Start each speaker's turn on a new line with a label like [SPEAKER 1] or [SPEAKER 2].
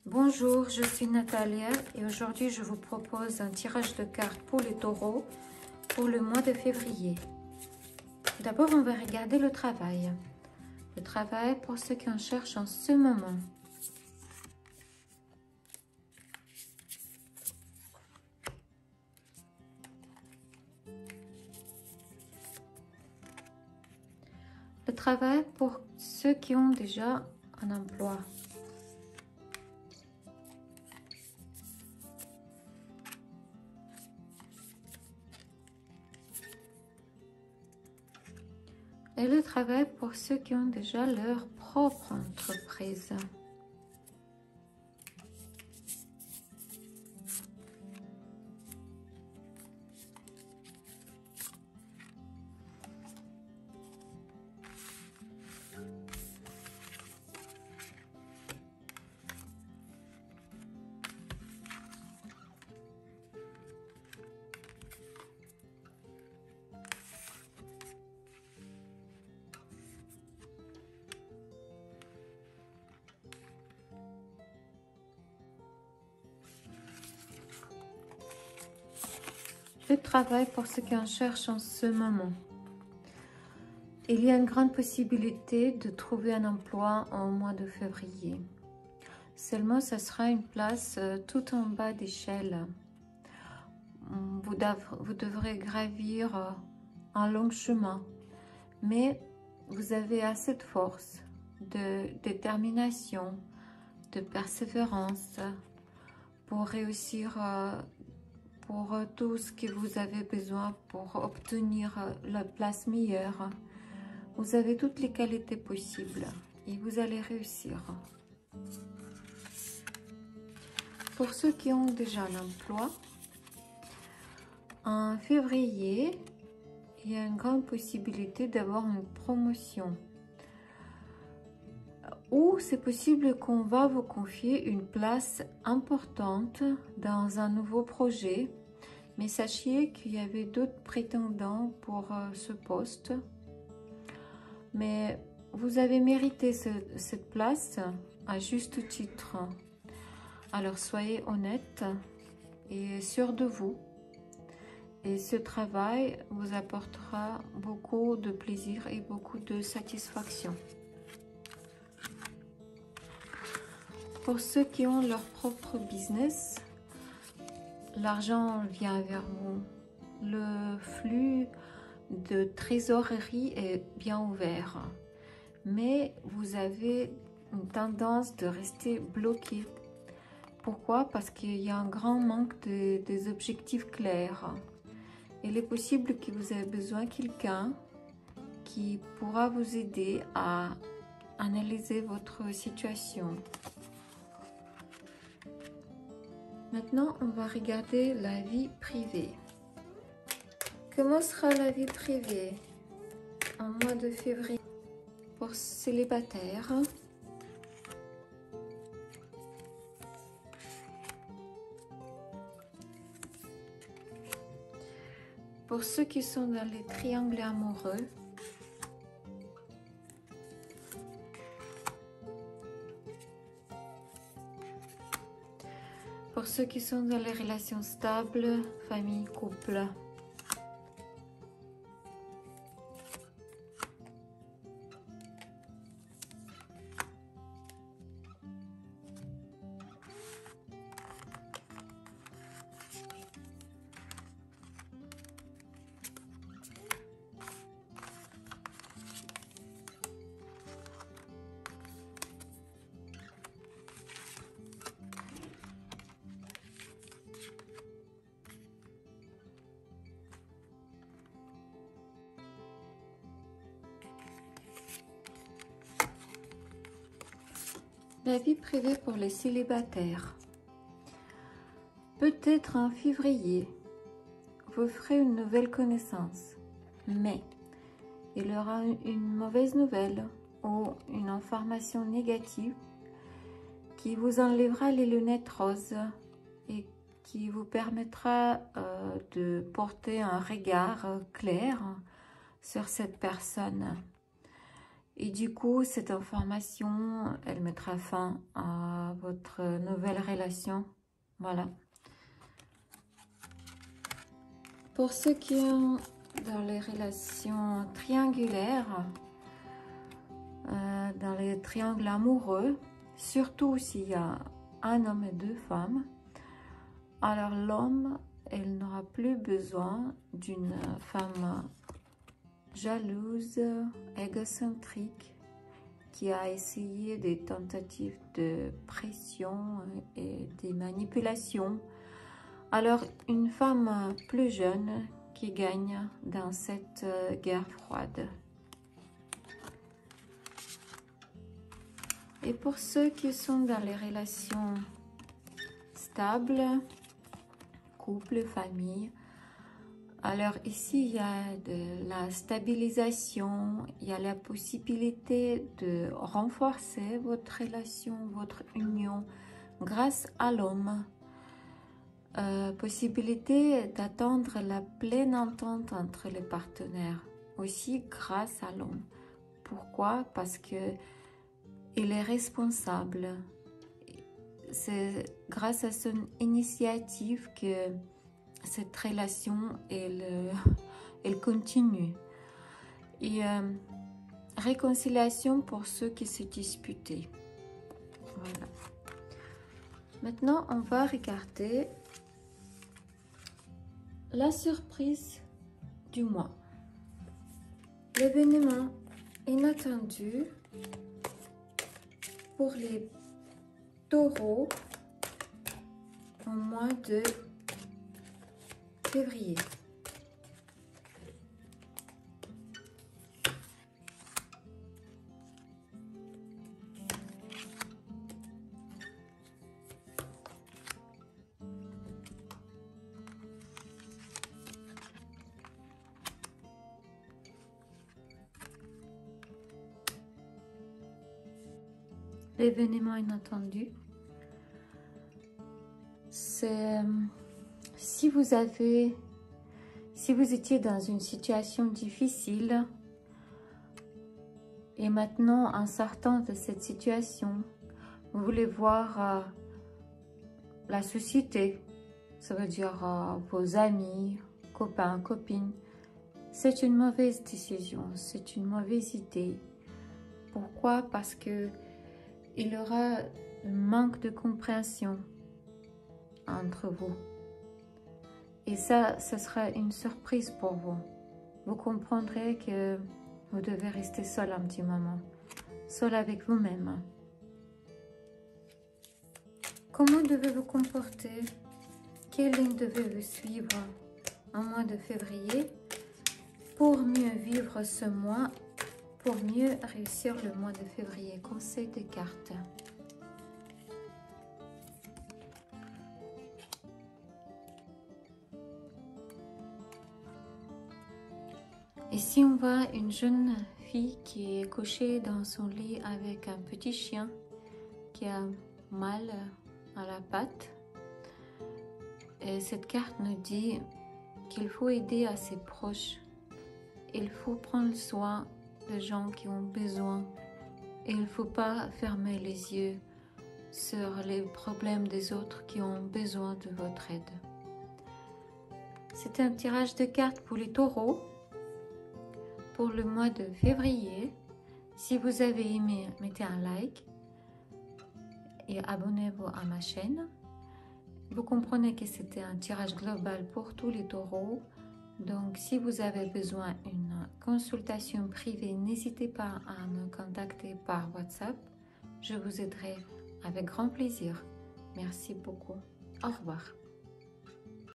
[SPEAKER 1] Bonjour, je suis Natalia et aujourd'hui je vous propose un tirage de cartes pour les taureaux pour le mois de février. D'abord, on va regarder le travail. Le travail pour ceux qui en cherchent en ce moment. Le travail pour ceux qui ont déjà un emploi. Et le travail pour ceux qui ont déjà leur propre entreprise. Le travail pour ceux qui en cherchent en ce moment. Il y a une grande possibilité de trouver un emploi en mois de février. Seulement, ce sera une place tout en bas d'échelle. Vous devrez gravir un long chemin, mais vous avez assez de force, de détermination, de persévérance pour réussir pour tout ce que vous avez besoin pour obtenir la place meilleure. Vous avez toutes les qualités possibles et vous allez réussir. Pour ceux qui ont déjà un emploi, en février, il y a une grande possibilité d'avoir une promotion. Ou c'est possible qu'on va vous confier une place importante dans un nouveau projet. Mais sachez qu'il y avait d'autres prétendants pour ce poste. Mais vous avez mérité cette place à juste titre. Alors soyez honnête et sûr de vous. Et ce travail vous apportera beaucoup de plaisir et beaucoup de satisfaction. Pour ceux qui ont leur propre business, l'argent vient vers vous. Le flux de trésorerie est bien ouvert. Mais vous avez une tendance de rester bloqué. Pourquoi? Parce qu'il y a un grand manque des objectifs clairs. Il est possible que vous avez besoin de quelqu'un qui pourra vous aider à analyser votre situation. Maintenant, on va regarder la vie privée. Comment sera la vie privée en mois de février pour célibataires? Pour ceux qui sont dans les triangles amoureux, pour ceux qui sont dans les relations stables, famille, couple. La vie privée pour les célibataires. Peut-être en février, vous ferez une nouvelle connaissance, mais il y aura une mauvaise nouvelle ou une information négative qui vous enlèvera les lunettes roses et qui vous permettra de porter un regard clair sur cette personne. Et du coup, cette information, elle mettra fin à votre nouvelle relation. Voilà. Pour ceux qui sont dans les relations triangulaires, dans les triangles amoureux, surtout s'il y a un homme et deux femmes, alors l'homme, il n'aura plus besoin d'une femme jalouse, égocentrique, qui a essayé des tentatives de pression et des manipulations. Alors, une femme plus jeune qui gagne dans cette guerre froide. Et pour ceux qui sont dans les relations stables, couple, famille, alors ici, il y a de la stabilisation, il y a la possibilité de renforcer votre relation, votre union grâce à l'homme. Possibilité d'attendre la pleine entente entre les partenaires, aussi grâce à l'homme. Pourquoi? Parce que il est responsable. C'est grâce à son initiative que cette relation, elle continue. Et réconciliation pour ceux qui se disputaient. Voilà. Maintenant, on va regarder la surprise du mois. L'événement inattendu pour les taureaux au mois de février. L'événement inattendu, c'est si vous étiez dans une situation difficile et maintenant en sortant de cette situation, vous voulez voir la société, ça veut dire vos amis, copains, copines, c'est une mauvaise décision, c'est une mauvaise idée. Pourquoi? Parce que il y aura un manque de compréhension entre vous. Et ça, ce sera une surprise pour vous. Vous comprendrez que vous devez rester seul un petit moment, seul avec vous-même. Comment devez-vous comporter? Quelle ligne devez-vous suivre en mois de février pour mieux vivre ce mois, pour mieux réussir le mois de février? Conseil des cartes. Ici, on voit une jeune fille qui est couchée dans son lit avec un petit chien qui a mal à la patte. Et cette carte nous dit qu'il faut aider à ses proches. Il faut prendre soin des gens qui ont besoin. Et il ne faut pas fermer les yeux sur les problèmes des autres qui ont besoin de votre aide. C'est un tirage de cartes pour les taureaux pour le mois de février. Si vous avez aimé, mettez un like et abonnez-vous à ma chaîne. Vous comprenez que c'était un tirage global pour tous les taureaux. Donc, si vous avez besoin d'une consultation privée, n'hésitez pas à me contacter par WhatsApp. Je vous aiderai avec grand plaisir. Merci beaucoup. Au revoir.